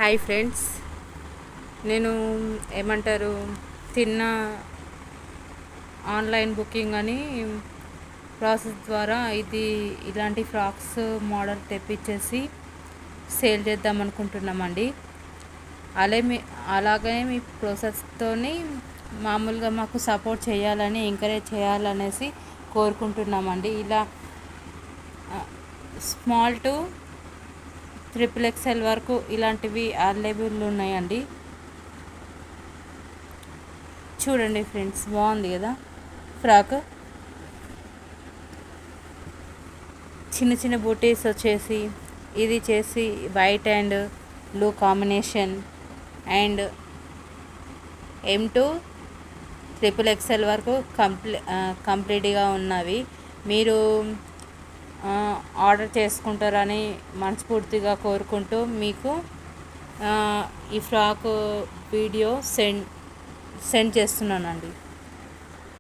Hi friends, నేను ఏమంటారు తిన్న ఆన్లైన్ బుకింగ్ అని ప్రాసెస్ ద్వారా ఇలాంటి ఫ్రాక్స్ మోడల్ తెప్పించేసి సేల్ చేద్దాం అనుకుంటున్నామండి. అలాగే మీ ప్రాసెస్తోని మామూలుగా మాకు సపోర్ట్ చేయాలని, ఎంకరేజ్ చేయాలనేసి కోరుకుంటున్నామండి. ఇలా స్మాల్ టు XXL వరకు ఇలాంటివి అవైలబుల్ ఉన్నాయండి. చూడండి ఫ్రెండ్స్, బాగుంది కదా ఫ్రాక్. చిన్న చిన్న బూటీస్ వచ్చేసి ఇది చేసి white and blue combination and M2 XXL వరకు కంప్లీట్గా ఉన్నవి. మీరు ఆర్డర్ చేసుకుంటారని మనస్ఫూర్తిగా కోరుకుంటూ మీకు ఈ ఫ్రాక్ వీడియో సెండ్ చేస్తున్నానండి.